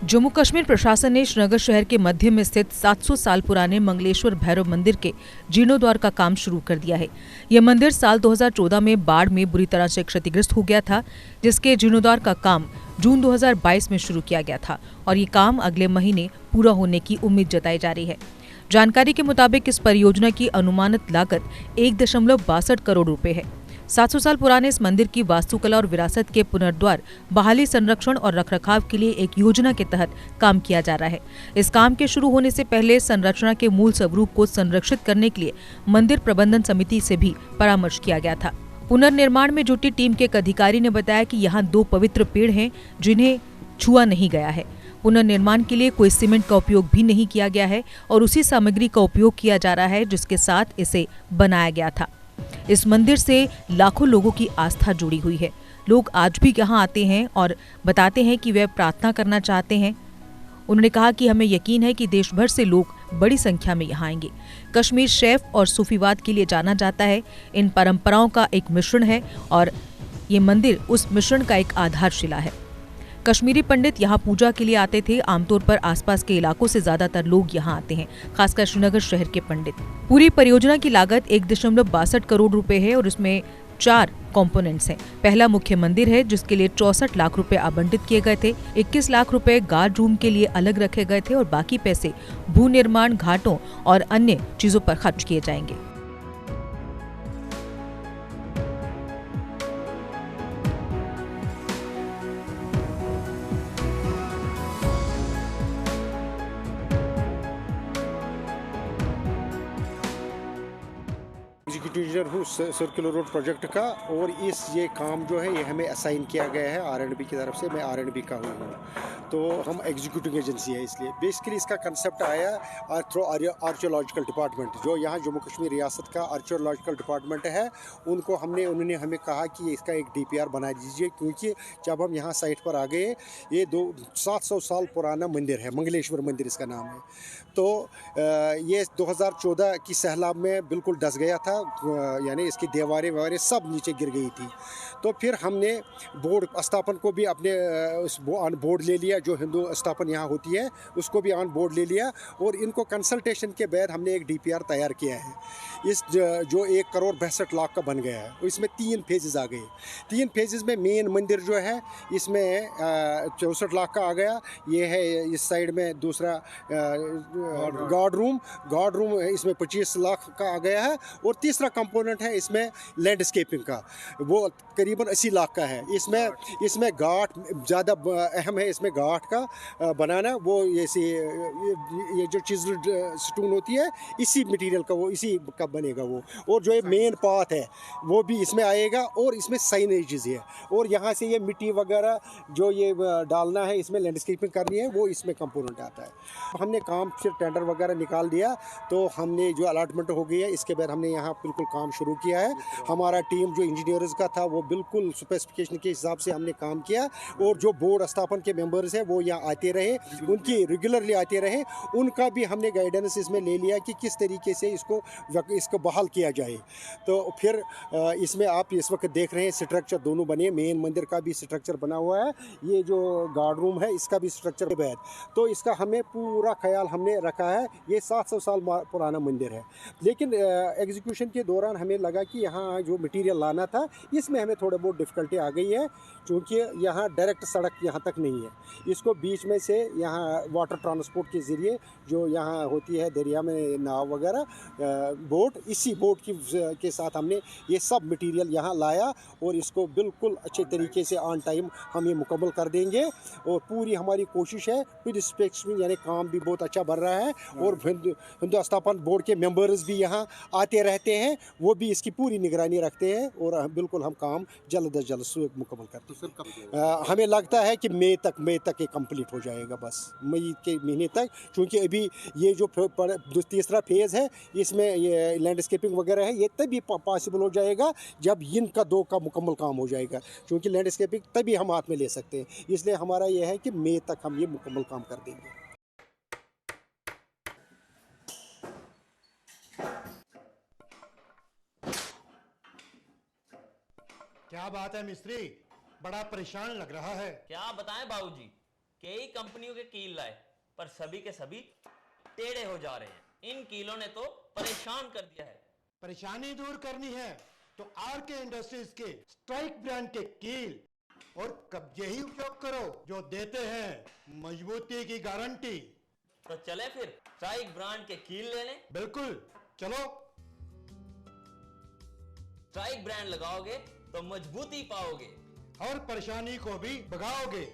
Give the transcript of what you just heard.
जम्मू कश्मीर प्रशासन ने श्रीनगर शहर के मध्य में स्थित 700 साल पुराने मंगलेश्वर भैरव मंदिर के जीर्णोद्धार का काम शुरू कर दिया है। यह मंदिर साल 2014 में बाढ़ में बुरी तरह से क्षतिग्रस्त हो गया था, जिसके जीर्णोद्धार का काम जून 2022 में शुरू किया गया था और ये काम अगले महीने पूरा होने की उम्मीद जताई जा रही है। जानकारी के मुताबिक इस परियोजना की अनुमानित लागत 1.62 करोड़ रुपए है। 700 साल पुराने इस मंदिर की वास्तुकला और विरासत के पुनर्द्वार, बहाली, संरक्षण और रखरखाव के लिए एक योजना के तहत काम किया जा रहा है। इस काम के शुरू होने से पहले संरचना के मूल स्वरूप को संरक्षित करने के लिए मंदिर प्रबंधन समिति से भी परामर्श किया गया था। पुनर्निर्माण में जुटी टीम के एक अधिकारी ने बताया कि यहाँ 2 पवित्र पेड़ हैं जिन्हें छुआ नहीं गया है। पुनर्निर्माण के लिए कोई सीमेंट का उपयोग भी नहीं किया गया है और उसी सामग्री का उपयोग किया जा रहा है जिसके साथ इसे बनाया गया था। इस मंदिर से लाखों लोगों की आस्था जुड़ी हुई है। लोग आज भी यहाँ आते हैं और बताते हैं कि वे प्रार्थना करना चाहते हैं। उन्होंने कहा कि हमें यकीन है कि देश भर से लोग बड़ी संख्या में यहाँ आएंगे। कश्मीर शैफ और सूफीवाद के लिए जाना जाता है। इन परंपराओं का एक मिश्रण है और ये मंदिर उस मिश्रण का एक आधारशिला है। कश्मीरी पंडित यहाँ पूजा के लिए आते थे। आमतौर पर आसपास के इलाकों से ज्यादातर लोग यहाँ आते हैं, खासकर श्रीनगर शहर के पंडित। पूरी परियोजना की लागत 1.62 करोड़ रुपए है और इसमें 4 कंपोनेंट्स हैं। पहला मुख्य मंदिर है जिसके लिए 64 लाख रुपए आवंटित किए गए थे। 21 लाख रुपए गार्ड रूम के लिए अलग रखे गए थे और बाकी पैसे भू निर्माण, घाटों और अन्य चीजों पर खर्च किए जाएंगे। एग्जीक्यूटिव इंजीनियर हूँ सर्कुलर रोड प्रोजेक्ट का, और ये काम जो है ये हमें असाइन किया गया है आरएंडबी की तरफ से। मैं आरएंडबी का हूँ, तो हम एग्जीक्यूटिव एजेंसी है। इसलिए बेसिकली इसका कंसेप्ट आया थ्रू आर्कियोलॉजिकल डिपार्टमेंट, जो यहाँ जम्मू कश्मीर रियासत का आर्कियोलॉजिकल डिपार्टमेंट है। उन्होंने हमें कहा कि इसका एक डीपीआर बना दीजिए, क्योंकि जब हम यहाँ साइट पर आ गए, ये 700 साल पुराना मंदिर है, मंगलेश्वर मंदिर इसका नाम है। तो ये 2014 की सैलाब में बिल्कुल डस गया था, यानी इसकी दीवारें वगैरह सब नीचे गिर गई थी। तो फिर हमने बोर्ड स्थापन को भी अपने ऑन बोर्ड ले लिया, जो हिंदू स्थापन यहाँ होती है उसको भी ऑन बोर्ड ले लिया, और इनको कंसल्टेशन के बाद हमने एक डीपीआर तैयार किया है। इस जो 1.62 करोड़ का बन गया है, इसमें 3 फेजेस आ गए। 3 फेजेस में मेन मंदिर जो है इसमें 64 लाख का आ गया। ये है इस साइड में दूसरा गार्ड रूम इसमें 25 लाख का आ गया है, और तीसरा कंपोनेंट है इसमें लैंडस्केपिंग का, वो करीबन 80 लाख का है। इसमें घाट ज़्यादा अहम है, इसमें घाट का बनाना, वो ये जो चिज़ल्ड स्टोन होती है इसी मटेरियल का, वो इसी का बनेगा वो। और जो ये मेन पाथ है वो भी इसमें आएगा, और इसमें साइनेजेस है, और यहाँ से ये मिट्टी वगैरह जो ये डालना है, इसमें लैंडस्केपिंग करनी है, वो इसमें कंपोनेंट आता है। हमने काम फिर टेंडर वगैरह निकाल दिया, तो हमने जो अलॉटमेंट हो गई है, इसके बाद हमने यहाँ बिल्कुल काम शुरू किया है। हमारा टीम जो इंजीनियर्स का था वो बिल्कुल स्पेसिफिकेशन के हिसाब से हमने काम किया, और जो बोर्ड स्थापन के मेंबर्स हैं वो यहाँ आते रहे, उनकी रेगुलरली आते रहे। उनका भी हमने गाइडेंस इसमें ले लिया कि किस तरीके से इसको बहाल किया जाए। तो फिर इसमें आप इस वक्त देख रहे हैं स्ट्रक्चर दोनों बने, मेन मंदिर का भी स्ट्रक्चर बना हुआ है, ये जो गार्ड रूम है इसका भी स्ट्रक्चर बैठ, तो इसका हमें पूरा ख्याल हमने रखा है। ये 700 साल पुराना मंदिर है, लेकिन एग्जीक्यूशन के दौरान हमें लगा कि यहाँ जो मटेरियल लाना था इसमें हमें थोड़ा बहुत डिफ़िकल्टी आ गई है, क्योंकि यहाँ डायरेक्ट सड़क यहाँ तक नहीं है। इसको बीच में से यहाँ वाटर ट्रांसपोर्ट के ज़रिए जो यहाँ होती है दरिया में नाव वगैरह, बोट, इसी बोट के साथ हमने ये सब मटेरियल यहाँ लाया, और इसको बिल्कुल अच्छे तरीके से ऑन टाइम हम ये मुकम्मल कर देंगे। और पूरी हमारी कोशिश है, फिर स्पेक्स में यानी काम भी बहुत अच्छा बढ़ रहा है, और हिंदू स्थापन बोर्ड के मेंबर्स भी यहाँ आते रहते हैं, वो भी इसकी पूरी निगरानी रखते हैं, और बिल्कुल हम काम जल्द अज जल्द मुकम्मल करते हैं। हमें लगता है कि मई तक ये कंप्लीट हो जाएगा, बस मई के महीने तक, क्योंकि अभी ये जो तीसरा फेज़ है इसमें ये लैंडस्केपिंग वगैरह है, ये तभी पॉसिबल हो जाएगा जब इनका 2 का मुकम्मल काम हो जाएगा, क्योंकि लैंडस्केपिंग तभी हम हाथ में ले सकते हैं। इसलिए हमारा यह है कि मई तक हम ये मुकम्मल काम कर देंगे। क्या बात है मिस्त्री, बड़ा परेशान लग रहा है। क्या बताएं बाबूजी, कई कंपनियों के कील लाए, पर सभी के सभी टेढ़े हो जा रहे हैं। इन कीलों ने तो परेशान कर दिया है। परेशानी दूर करनी है तो आरके इंडस्ट्रीज के स्ट्राइक ब्रांड के कील और कब्जे ही उपयोग करो, जो देते हैं मजबूती की गारंटी। तो चले फिर स्ट्राइक ब्रांड के कील लेने। बिल्कुल, चलो। स्ट्राइक ब्रांड लगाओगे तो मजबूती पाओगे और परेशानी को भी भगाओगे।